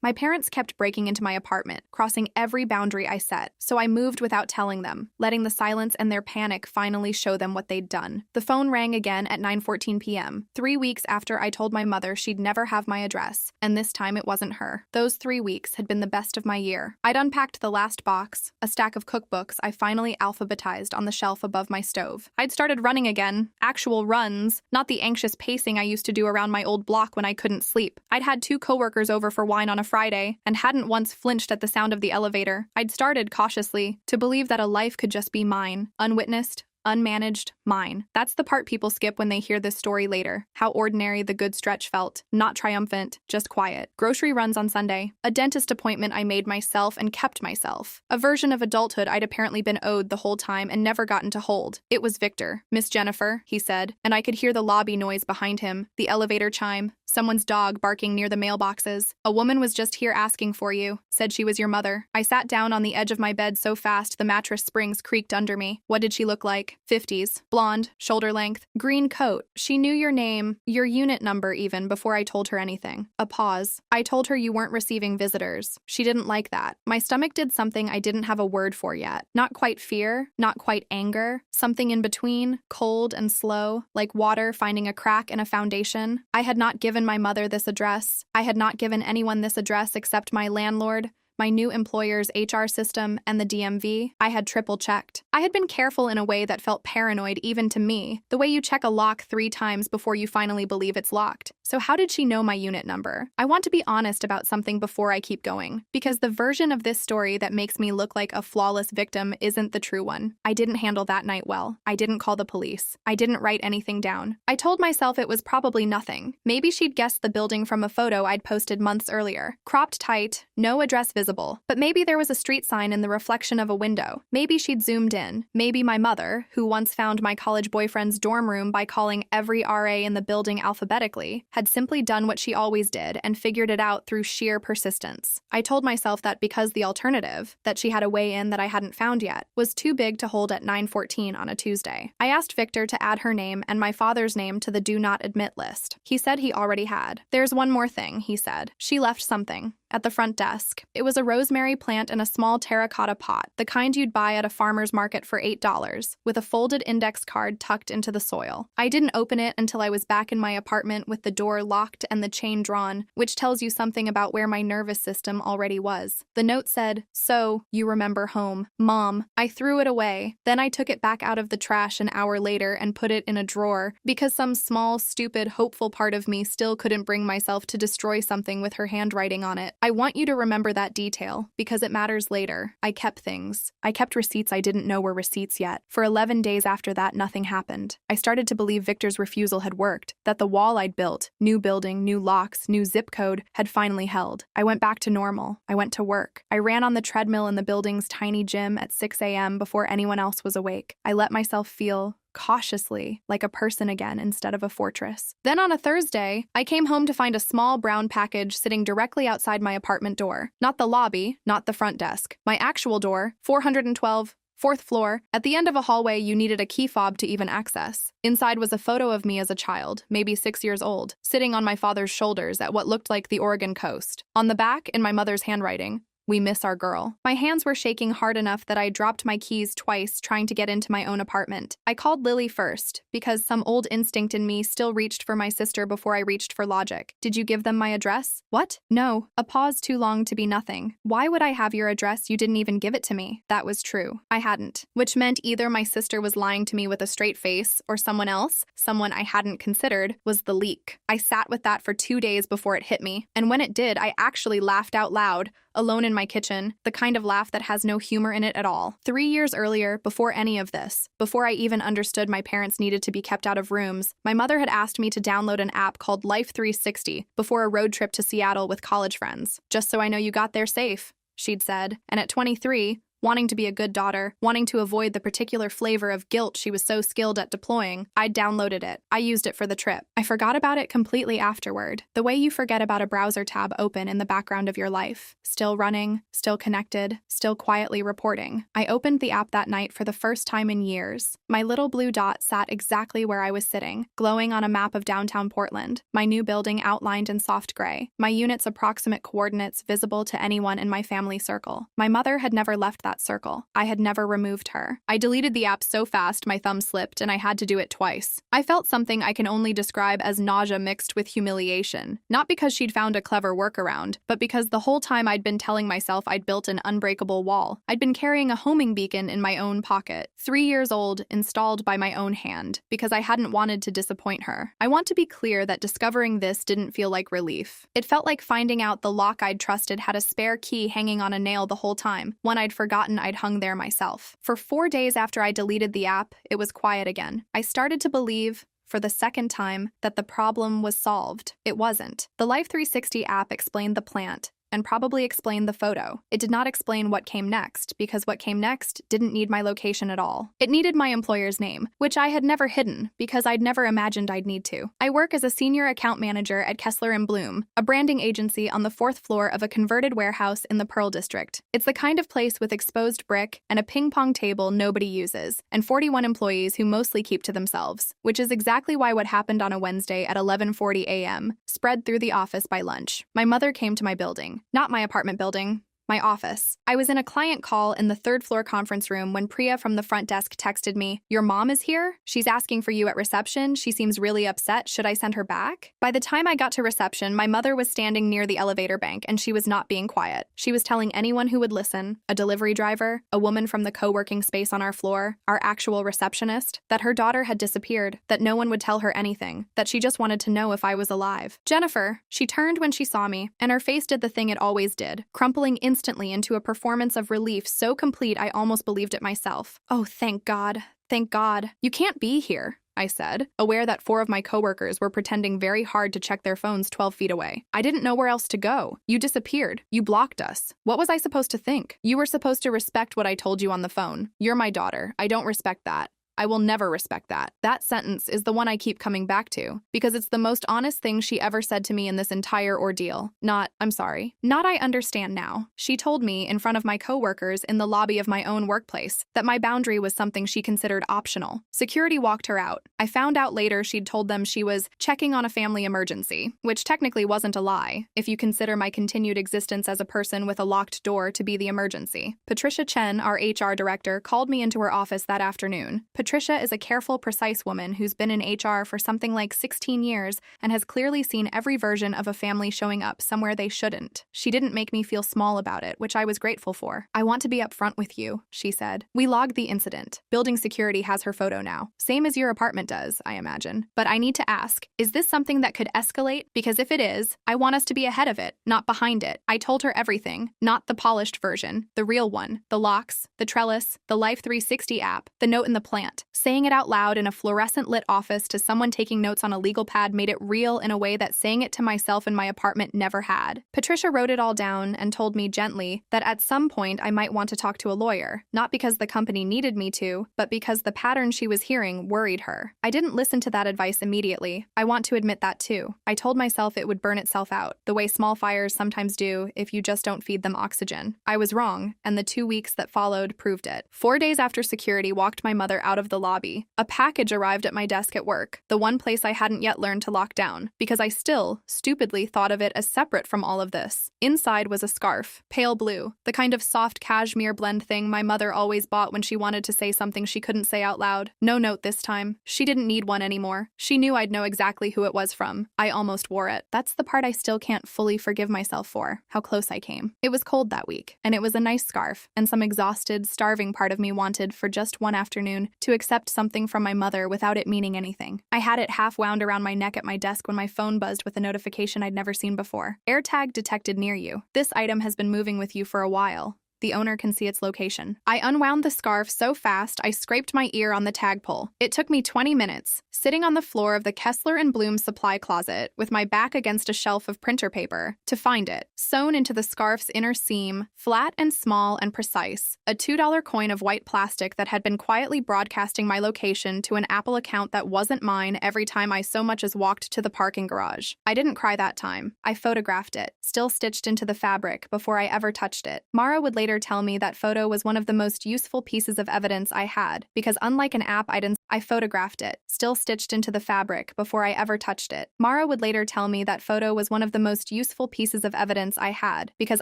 My parents kept breaking into my apartment, crossing every boundary I set, so I moved without telling them, letting the silence and their panic finally show them what they'd done. The phone rang again at 9:14 p.m., 3 weeks after I told my mother she'd never have my address, and this time it wasn't her. Those 3 weeks had been the best of my year. I'd unpacked the last box, a stack of cookbooks I finally alphabetized on the shelf above my stove. I'd started running again, actual runs, not the anxious pacing I used to do around my old block when I couldn't sleep. I'd had 2 coworkers over for wine on a Friday, and hadn't once flinched at the sound of the elevator. I'd started, cautiously, to believe that a life could just be mine, unwitnessed, unmanaged, mine. That's the part people skip when they hear this story later. How ordinary the good stretch felt. Not triumphant, just quiet. Grocery runs on Sunday. A dentist appointment I made myself and kept myself. A version of adulthood I'd apparently been owed the whole time and never gotten to hold. It was Victor. "Miss Jennifer," he said, and I could hear the lobby noise behind him, the elevator chime, someone's dog barking near the mailboxes. "A woman was just here asking for you. Said she was your mother." I sat down on the edge of my bed so fast the mattress springs creaked under me. What did she look like? 50s. Blonde, shoulder length, green coat. She knew your name, your unit number even, before I told her anything. A pause. I told her you weren't receiving visitors. She didn't like that. My stomach did something I didn't have a word for yet. Not quite fear, not quite anger, something in between, cold and slow, like water finding a crack in a foundation. I had not given my mother this address. I had not given anyone this address except my landlord, my new employer's HR system, and the DMV. I had triple-checked. I had been careful in a way that felt paranoid even to me, the way you check a lock 3 times before you finally believe it's locked. So how did she know my unit number? I want to be honest about something before I keep going, because the version of this story that makes me look like a flawless victim isn't the true one. I didn't handle that night well. I didn't call the police. I didn't write anything down. I told myself it was probably nothing. Maybe she'd guessed the building from a photo I'd posted months earlier. Cropped tight, no address visible. But maybe there was a street sign in the reflection of a window. Maybe she'd zoomed in. Maybe my mother, who once found my college boyfriend's dorm room by calling every RA in the building alphabetically, had simply done what she always did and figured it out through sheer persistence. I told myself that because the alternative, that she had a way in that I hadn't found yet, was too big to hold at 9:14 on a Tuesday. I asked Victor to add her name and my father's name to the do not admit list. He said he already had. "There's one more thing," he said. "She left something at the front desk. It was a rosemary plant in a small terracotta pot, the kind you'd buy at a farmer's market for $8, with a folded index card tucked into the soil. I didn't open it until I was back in my apartment with the door locked and the chain drawn, which tells you something about where my nervous system already was. The note said, 'So, you remember home. Mom.' I threw it away. Then I took it back out of the trash an hour later and put it in a drawer, because some small, stupid, hopeful part of me still couldn't bring myself to destroy something with her handwriting on it. I want you to remember that detail, because it matters later. I kept things. I kept receipts I didn't know were receipts yet. For 11 days after that, nothing happened. I started to believe Victor's refusal had worked, that the wall I'd built, new building, new locks, new zip code, had finally held. I went back to normal. I went to work. I ran on the treadmill in the building's tiny gym at 6 a.m. before anyone else was awake. I let myself feel cautiously like a person again instead of a fortress. Then on a Thursday, I came home to find a small brown package sitting directly outside my apartment door. Not the lobby, not the front desk. My actual door, 412, 4th floor. At the end of a hallway you needed a key fob to even access. Inside was a photo of me as a child, maybe 6 years old, sitting on my father's shoulders at what looked like the Oregon coast. On the back, in my mother's handwriting, "We miss our girl." My hands were shaking hard enough that I dropped my keys twice trying to get into my own apartment. I called Lily first, because some old instinct in me still reached for my sister before I reached for logic. "Did you give them my address?" "What?" "No." A pause too long to be nothing. "Why would I have your address? You didn't even give it to me." That was true. I hadn't. Which meant either my sister was lying to me with a straight face, or someone else, someone I hadn't considered, was the leak. I sat with that for 2 days before it hit me, and when it did, I actually laughed out loud, alone in my kitchen, the kind of laugh that has no humor in it at all. 3 years earlier, before any of this, before I even understood my parents needed to be kept out of rooms, my mother had asked me to download an app called Life 360 before a road trip to Seattle with college friends. "Just so I know you got there safe," she'd said. And at 23, wanting to be a good daughter, wanting to avoid the particular flavor of guilt she was so skilled at deploying, I'd downloaded it. I used it for the trip. I forgot about it completely afterward, the way you forget about a browser tab open in the background of your life. Still running, still connected, still quietly reporting. I opened the app that night for the first time in years. My little blue dot sat exactly where I was sitting, glowing on a map of downtown Portland, my new building outlined in soft gray, my unit's approximate coordinates visible to anyone in my family circle. My mother had never left that circle. I had never removed her. I deleted the app so fast my thumb slipped and I had to do it twice. I felt something I can only describe as nausea mixed with humiliation. Not because she'd found a clever workaround, but because the whole time I'd been telling myself I'd built an unbreakable wall. I'd been carrying a homing beacon in my own pocket, 3 years old, installed by my own hand, because I hadn't wanted to disappoint her. I want to be clear that discovering this didn't feel like relief. It felt like finding out the lock I'd trusted had a spare key hanging on a nail the whole time, one I'd forgotten I'd hung there myself. For 4 days after I deleted the app, it was quiet again. I started to believe, for the second time, that the problem was solved. It wasn't. The Life 360 app explained the plant, and probably explained the photo. It did not explain what came next, because what came next didn't need my location at all. It needed my employer's name, which I had never hidden, because I'd never imagined I'd need to. I work as a senior account manager at Kessler & Bloom, a branding agency on the 4th floor of a converted warehouse in the Pearl District. It's the kind of place with exposed brick and a ping-pong table nobody uses, and 41 employees who mostly keep to themselves, which is exactly why what happened on a Wednesday at 11:40 a.m. spread through the office by lunch. My mother came to my building. Not my apartment building, my office. I was in a client call in the 3rd floor conference room when Priya from the front desk texted me, "Your mom is here? She's asking for you at reception. She seems really upset. Should I send her back?" By the time I got to reception, my mother was standing near the elevator bank and she was not being quiet. She was telling anyone who would listen, a delivery driver, a woman from the co-working space on our floor, our actual receptionist, that her daughter had disappeared, that no one would tell her anything, that she just wanted to know if I was alive. "Jennifer," she turned when she saw me, and her face did the thing it always did, crumpling instantly into a performance of relief so complete I almost believed it myself. "Oh, thank God. Thank God. You can't be here," I said, aware that 4 of my coworkers were pretending very hard to check their phones 12 feet away. "I didn't know where else to go. You disappeared. You blocked us. What was I supposed to think? You were supposed to respect what I told you on the phone. You're my daughter. I don't respect that. I will never respect that." That sentence is the one I keep coming back to, because it's the most honest thing she ever said to me in this entire ordeal. Not, "I'm sorry." Not, "I understand now." She told me, in front of my coworkers in the lobby of my own workplace, that my boundary was something she considered optional. Security walked her out. I found out later she'd told them she was checking on a family emergency, which technically wasn't a lie, if you consider my continued existence as a person with a locked door to be the emergency. Patricia Chen, our HR director, called me into her office that afternoon. Patricia is a careful, precise woman who's been in HR for something like 16 years and has clearly seen every version of a family showing up somewhere they shouldn't. She didn't make me feel small about it, which I was grateful for. "I want to be upfront with you," she said. "We logged the incident. Building security has her photo now. Same as your apartment does, I imagine. But I need to ask, is this something that could escalate? Because if it is, I want us to be ahead of it, not behind it." I told her everything, not the polished version, the real one, the locks, the trellis, the Life 360 app, the note in the plant. Saying it out loud in a fluorescent-lit office to someone taking notes on a legal pad made it real in a way that saying it to myself in my apartment never had. Patricia wrote it all down and told me gently that at some point I might want to talk to a lawyer, not because the company needed me to, but because the pattern she was hearing worried her. I didn't listen to that advice immediately. I want to admit that too. I told myself it would burn itself out, the way small fires sometimes do if you just don't feed them oxygen. I was wrong, and the 2 weeks that followed proved it. 4 days after security walked my mother out of the lobby, a package arrived at my desk at work, the one place I hadn't yet learned to lock down, because I still, stupidly, thought of it as separate from all of this. Inside was a scarf, pale blue, the kind of soft cashmere blend thing my mother always bought when she wanted to say something she couldn't say out loud. No note this time. She didn't need one anymore. She knew I'd know exactly who it was from. I almost wore it. That's the part I still can't fully forgive myself for, how close I came. It was cold that week, and it was a nice scarf, and some exhausted, starving part of me wanted, for just one afternoon, to accept something from my mother without it meaning anything. I had it half wound around my neck at my desk when my phone buzzed with a notification I'd never seen before. AirTag detected near you. This item has been moving with you for a while. The owner can see its location. I unwound the scarf so fast I scraped my ear on the tagpole. It took me 20 minutes, sitting on the floor of the Kessler & Bloom supply closet with my back against a shelf of printer paper, to find it, sewn into the scarf's inner seam, flat and small and precise, a $2 coin of white plastic that had been quietly broadcasting my location to an Apple account that wasn't mine every time I so much as walked to the parking garage. I didn't cry that time. I photographed it, still stitched into the fabric, before I ever touched it. Mara would later tell me that photo was one of the most useful pieces of evidence I had, because unlike an app I photographed it, still stitched into the fabric, before I ever touched it. Mara would later tell me that photo was one of the most useful pieces of evidence I had, because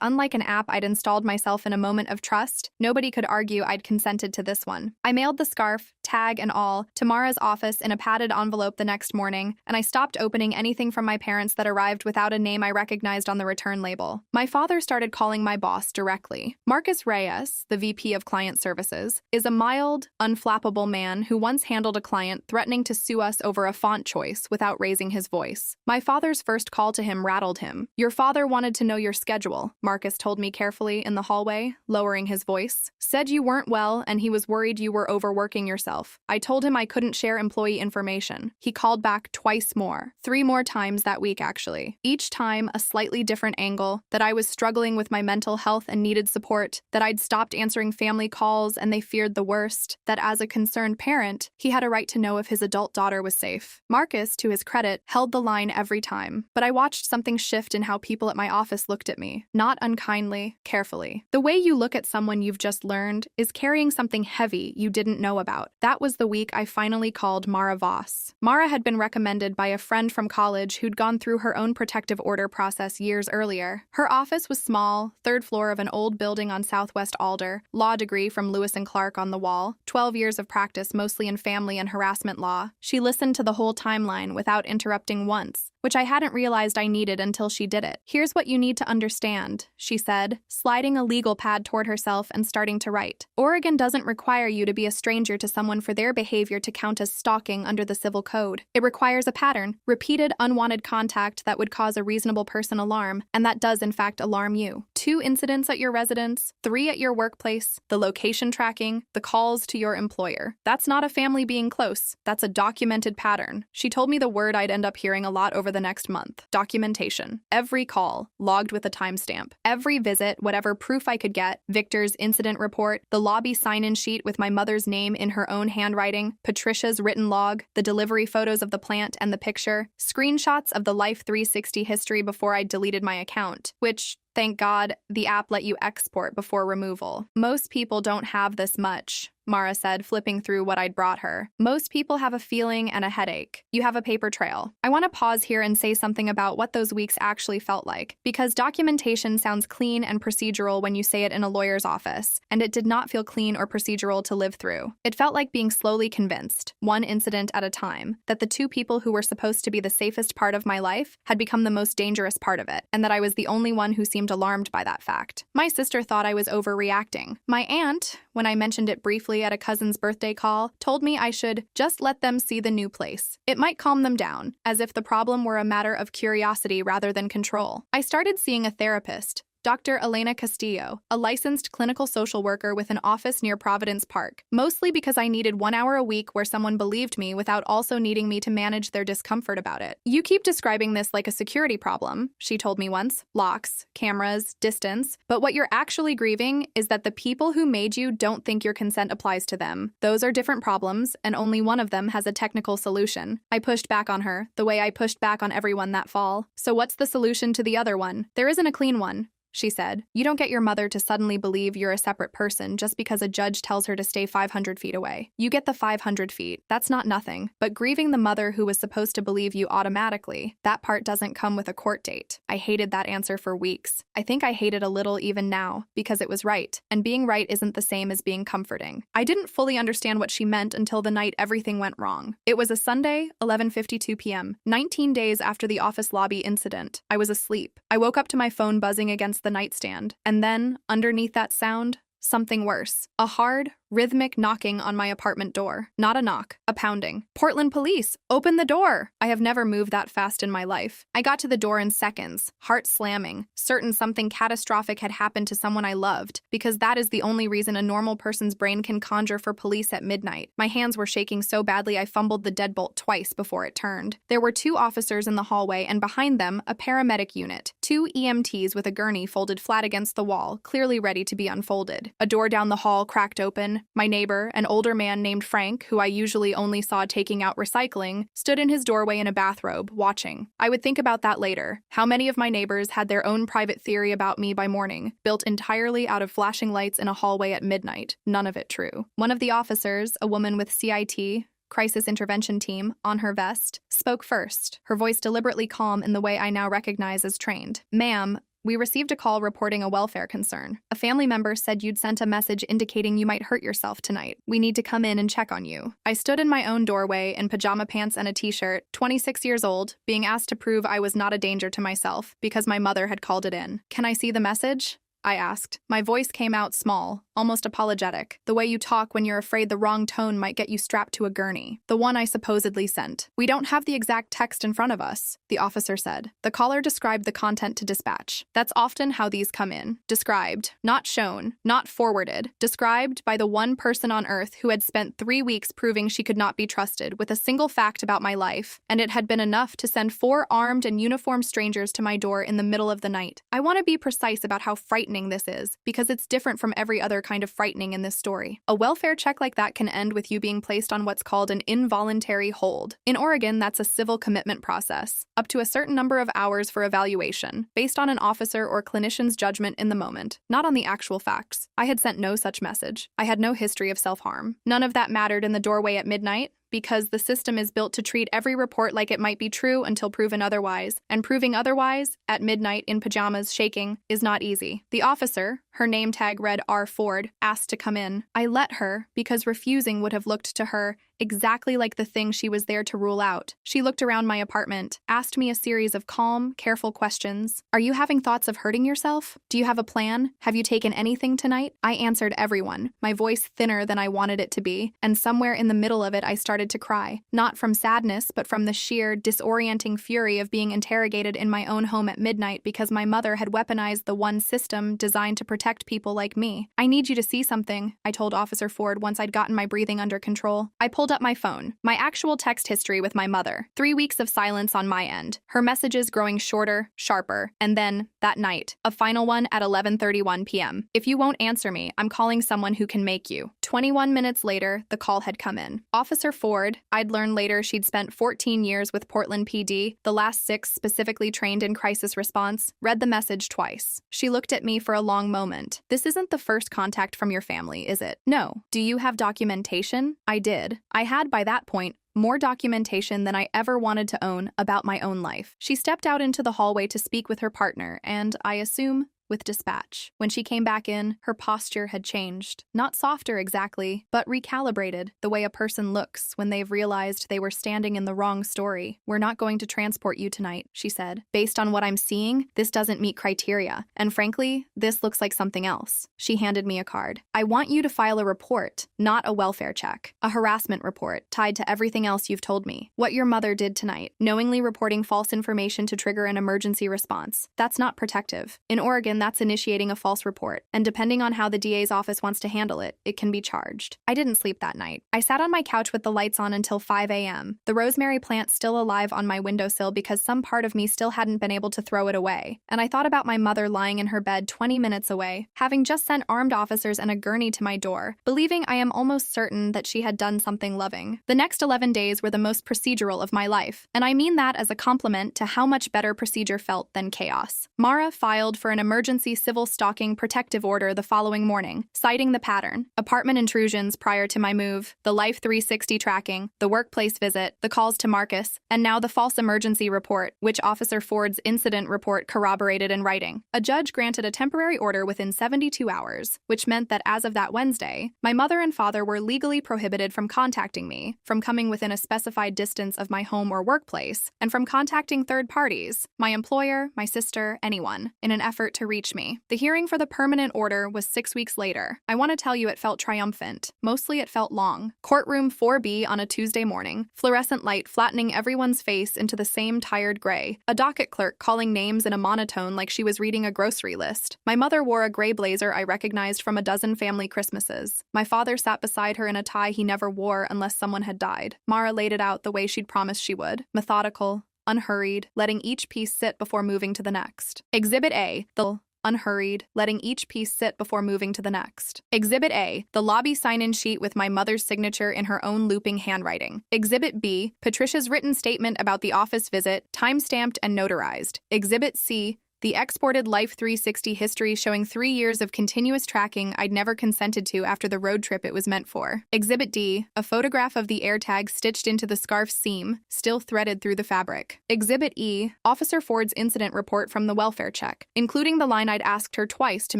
unlike an app I'd installed myself in a moment of trust, nobody could argue I'd consented to this one. I mailed the scarf, tag and all, to Mara's office in a padded envelope the next morning, and I stopped opening anything from my parents that arrived without a name I recognized on the return label. My father started calling my boss directly. Marcus Reyes, the VP of Client Services, is a mild, unflappable man who once handled a client threatening to sue us over a font choice without raising his voice. My father's first call to him rattled him. "Your father wanted to know your schedule," Marcus told me carefully in the hallway, lowering his voice. "Said you weren't well and he was worried you were overworking yourself. I told him I couldn't share employee information." He called back twice more, 3 more times that week actually. Each time a slightly different angle, that I was struggling with my mental health and needed support, that I'd stopped answering family calls and they feared the worst, that as a concerned parent, he had a right to know if his adult daughter was safe. Marcus, to his credit, held the line every time, but I watched something shift in how people at my office looked at me, not unkindly, carefully. The way you look at someone you've just learned is carrying something heavy you didn't know about. That was the week I finally called Mara Voss. Mara had been recommended by a friend from college who'd gone through her own protective order process years earlier. Her office was small, 3rd floor of an old building on Southwest Alder, law degree from Lewis and Clark on the wall, 12 years of practice mostly in family and harassment law. She listened to the whole timeline without interrupting once, which I hadn't realized I needed until she did it. "Here's what you need to understand," she said, sliding a legal pad toward herself and starting to write. "Oregon doesn't require you to be a stranger to someone for their behavior to count as stalking under the civil code. It requires a pattern, repeated unwanted contact that would cause a reasonable person alarm, and that does in fact alarm you. 2 incidents at your residence, 3 at your workplace, the location tracking, the calls to your employer. That's not a family being close. That's a documented pattern." She told me the word I'd end up hearing a lot over the next month: documentation. Every call, logged with a timestamp. Every visit, whatever proof I could get, Victor's incident report, the lobby sign-in sheet with my mother's name in her own handwriting, Patricia's written log, the delivery photos of the plant and the picture, screenshots of the Life 360 history before I deleted my account, which, thank God, the app let you export before removal. "Most people don't have this much," Mara said, flipping through what I'd brought her. "Most people have a feeling and a headache. You have a paper trail." I want to pause here and say something about what those weeks actually felt like, because documentation sounds clean and procedural when you say it in a lawyer's office, and it did not feel clean or procedural to live through. It felt like being slowly convinced, one incident at a time, that the 2 people who were supposed to be the safest part of my life had become the most dangerous part of it, and that I was the only one who seemed alarmed by that fact. My sister thought I was overreacting. My aunt, when I mentioned it briefly at a cousin's birthday call, told me I should just let them see the new place. It might calm them down, as if the problem were a matter of curiosity rather than control. I started seeing a therapist, Dr. Elena Castillo, a licensed clinical social worker with an office near Providence Park, mostly because I needed 1 hour a week where someone believed me without also needing me to manage their discomfort about it. "You keep describing this like a security problem," she told me once. "Locks, cameras, distance. But what you're actually grieving is that the people who made you don't think your consent applies to them. Those are different problems, and only one of them has a technical solution." I pushed back on her, the way I pushed back on everyone that fall. "So what's the solution to the other one?" "There isn't a clean one," she said. "You don't get your mother to suddenly believe you're a separate person just because a judge tells her to stay 500 feet away. You get the 500 feet. That's not nothing. But grieving the mother who was supposed to believe you automatically, that part doesn't come with a court date." I hated that answer for weeks. I think I hate it a little even now, because it was right. And being right isn't the same as being comforting. I didn't fully understand what she meant until the night everything went wrong. It was a Sunday, 11:52 p.m., 19 days after the office lobby incident. I was asleep. I woke up to my phone buzzing against the nightstand, and then, underneath that sound, something worse. A hard, Rhythmic knocking on my apartment door. Not a knock, a pounding. Portland police, open the door! I have never moved that fast in my life. I got to the door in seconds, heart slamming, certain something catastrophic had happened to someone I loved, because that is the only reason a normal person's brain can conjure for police at midnight. My hands were shaking so badly I fumbled the deadbolt twice before it turned. There were 2 officers in the hallway, and behind them, a paramedic unit. 2 EMTs with a gurney folded flat against the wall, clearly ready to be unfolded. A door down the hall cracked open. My neighbor, an older man named Frank, who I usually only saw taking out recycling, stood in his doorway in a bathrobe, watching. I would think about that later. How many of my neighbors had their own private theory about me by morning, built entirely out of flashing lights in a hallway at midnight? None of it true. One of the officers, a woman with CIT, Crisis Intervention Team, on her vest, spoke first, her voice deliberately calm in the way I now recognize as trained. "Ma'am, we received a call reporting a welfare concern. A family member said you'd sent a message indicating you might hurt yourself tonight. We need to come in and check on you." I stood in my own doorway in pajama pants and a t-shirt, 26 years old, being asked to prove I was not a danger to myself because my mother had called it in. "Can I see the message?" I asked. My voice came out small, almost apologetic, the way you talk when you're afraid the wrong tone might get you strapped to a gurney. "The one I supposedly sent." "We don't have the exact text in front of us," the officer said. The caller described the content to dispatch. That's often how these come in. Described, not shown, not forwarded. Described by the one person on earth who had spent 3 weeks proving she could not be trusted with a single fact about my life, and it had been enough to send 4 armed and uniformed strangers to my door in the middle of the night. I want to be precise about how frightening this is, because it's different from every other kind of frightening in this story. A welfare check like that can end with you being placed on what's called an involuntary hold. In Oregon, that's a civil commitment process, up to a certain number of hours for evaluation, based on an officer or clinician's judgment in the moment, not on the actual facts. I had sent no such message. I had no history of self-harm. None of that mattered in the doorway at midnight, because the system is built to treat every report like it might be true until proven otherwise, and proving otherwise, at midnight in pajamas, shaking, is not easy. The officer, her name tag read R. Ford, asked to come in. I let her, because refusing would have looked to her exactly like the thing she was there to rule out. She looked around my apartment, asked me a series of calm, careful questions. "Are you having thoughts of hurting yourself? Do you have a plan? Have you taken anything tonight?" I answered everyone, my voice thinner than I wanted it to be, and somewhere in the middle of it I started to cry. Not from sadness, but from the sheer, disorienting fury of being interrogated in my own home at midnight because my mother had weaponized the one system designed to protect people like me. "I need you to see something," I told Officer Ford once I'd gotten my breathing under control. I pulled up my phone, my actual text history with my mother. 3 weeks of silence on my end, her messages growing shorter, sharper, and then, that night, a final one at 11:31 p.m. "If you won't answer me, I'm calling someone who can make you." 21 minutes later, the call had come in. Officer Ford, I'd learned later she'd spent 14 years with Portland PD, the last 6 specifically trained in crisis response, read the message twice. She looked at me for a long moment. "This isn't the first contact from your family, is it?" "No." "Do you have documentation?" I did. I had, by that point, more documentation than I ever wanted to own about my own life. She stepped out into the hallway to speak with her partner, and, I assume, with dispatch. When she came back in, her posture had changed. Not softer exactly, but recalibrated, the way a person looks when they've realized they were standing in the wrong story. "We're not going to transport you tonight," she said. "Based on what I'm seeing, this doesn't meet criteria. And frankly, this looks like something else." She handed me a card. "I want you to file a report, not a welfare check. A harassment report, tied to everything else you've told me. What your mother did tonight, knowingly reporting false information to trigger an emergency response. That's not protective. In Oregon, that's initiating a false report, and depending on how the DA's office wants to handle it, it can be charged." I didn't sleep that night. I sat on my couch with the lights on until 5 a.m., the rosemary plant still alive on my windowsill because some part of me still hadn't been able to throw it away, and I thought about my mother lying in her bed 20 minutes away, having just sent armed officers and a gurney to my door, believing I am almost certain that she had done something loving. The next 11 days were the most procedural of my life, and I mean that as a compliment to how much better procedure felt than chaos. Mara filed for an emergency civil stalking protective order the following morning, citing the pattern: apartment intrusions prior to my move, the Life 360 tracking, the workplace visit, the calls to Marcus, and now the false emergency report, which Officer Ford's incident report corroborated in writing. A judge granted a temporary order within 72 hours, which meant that as of that Wednesday, my mother and father were legally prohibited from contacting me, from coming within a specified distance of my home or workplace, and from contacting third parties, my employer, my sister, anyone, in an effort to reach reach me. The hearing for the permanent order was 6 weeks later. I want to tell you it felt triumphant. Mostly it felt long. Courtroom 4B on a Tuesday morning. Fluorescent light flattening everyone's face into the same tired gray. A docket clerk calling names in a monotone like she was reading a grocery list. My mother wore a gray blazer I recognized from a dozen family Christmases. My father sat beside her in a tie he never wore unless someone had died. Mara laid it out the way she'd promised she would. Methodical, unhurried, letting each piece sit before moving to the next. Exhibit A, the unhurried, letting each piece sit before moving to the next. Exhibit A, the lobby sign-in sheet with my mother's signature in her own looping handwriting. Exhibit B, Patricia's written statement about the office visit, time-stamped and notarized. Exhibit C, the exported Life 360 history showing 3 years of continuous tracking I'd never consented to after the road trip it was meant for. Exhibit D, a photograph of the AirTag stitched into the scarf's seam, still threaded through the fabric. Exhibit E, Officer Ford's incident report from the welfare check, including the line I'd asked her twice to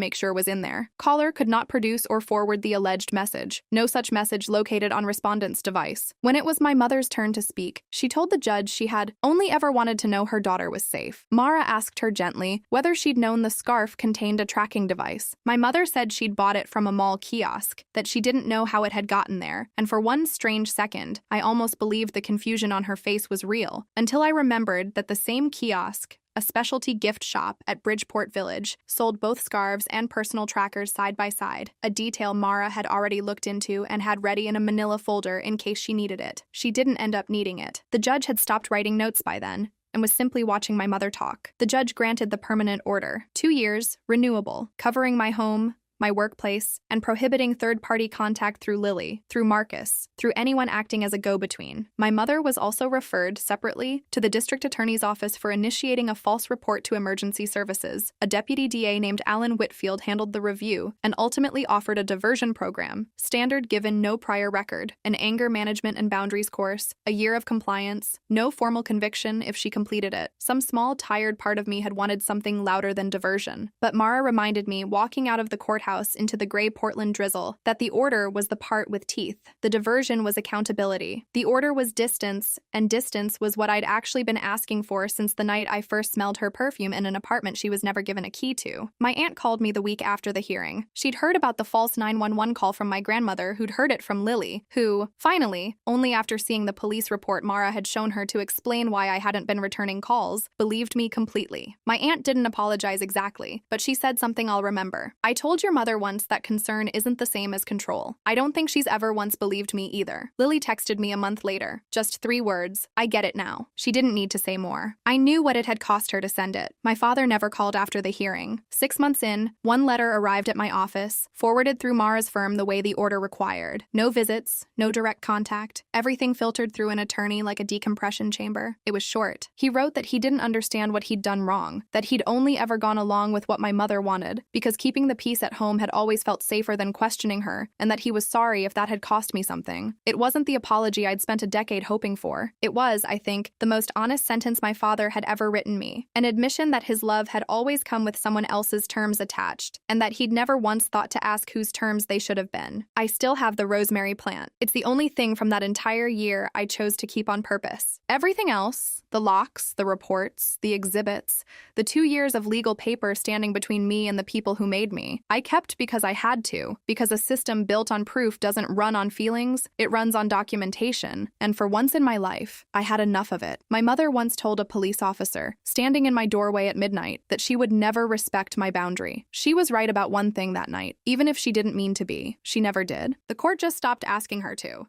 make sure was in there. Caller could not produce or forward the alleged message. No such message located on respondent's device. When it was my mother's turn to speak, she told the judge she had only ever wanted to know her daughter was safe. Mara asked her gently whether she'd known the scarf contained a tracking device. My mother said she'd bought it from a mall kiosk, that she didn't know how it had gotten there, and for one strange second, I almost believed the confusion on her face was real, until I remembered that the same kiosk, a specialty gift shop at Bridgeport Village, sold both scarves and personal trackers side by side, a detail Mara had already looked into and had ready in a manila folder in case she needed it. She didn't end up needing it. The judge had stopped writing notes by then, and was simply watching my mother talk. The judge granted the permanent order, 2 years, renewable, covering my home, my workplace, and prohibiting third-party contact through Lily, through Marcus, through anyone acting as a go-between. My mother was also referred, separately, to the district attorney's office for initiating a false report to emergency services. A deputy DA named Alan Whitfield handled the review and ultimately offered a diversion program, standard given no prior record, an anger management and boundaries course, a year of compliance, no formal conviction if she completed it. Some small, tired part of me had wanted something louder than diversion. But Mara reminded me, walking out of the courthouse into the gray Portland drizzle, that the order was the part with teeth. The diversion was accountability. The order was distance, and distance was what I'd actually been asking for since the night I first smelled her perfume in an apartment she was never given a key to. My aunt called me the week after the hearing. She'd heard about the false 911 call from my grandmother, who'd heard it from Lily, who, finally, only after seeing the police report Mara had shown her to explain why I hadn't been returning calls, believed me completely. My aunt didn't apologize exactly, but she said something I'll remember. I told your mother once that concern isn't the same as control. I don't think she's ever once believed me either. Lily texted me a month later. Just 3 words. I get it now. She didn't need to say more. I knew what it had cost her to send it. My father never called after the hearing. 6 months in, one letter arrived at my office, forwarded through Mara's firm the way the order required. No visits, no direct contact. Everything filtered through an attorney like a decompression chamber. It was short. He wrote that he didn't understand what he'd done wrong, that he'd only ever gone along with what my mother wanted, because keeping the peace at home had always felt safer than questioning her, and that he was sorry if that had cost me something. It wasn't the apology I'd spent a decade hoping for. It was, I think, the most honest sentence my father had ever written me, an admission that his love had always come with someone else's terms attached, and that he'd never once thought to ask whose terms they should have been. I still have the rosemary plant. It's the only thing from that entire year I chose to keep on purpose. Everything else, the locks, the reports, the exhibits, the 2 years of legal paper standing between me and the people who made me, I kept because I had to, because a system built on proof doesn't run on feelings, it runs on documentation, and for once in my life, I had enough of it. My mother once told a police officer, standing in my doorway at midnight, that she would never respect my boundary. She was right about one thing that night. Even if she didn't mean to be, she never did. The court just stopped asking her to.